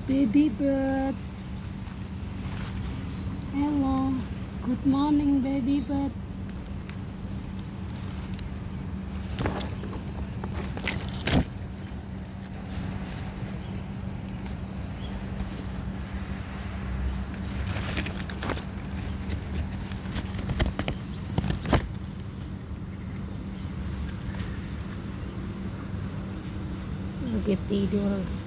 Baby bird. Hello. Good morning, baby bird. Lagi tidur.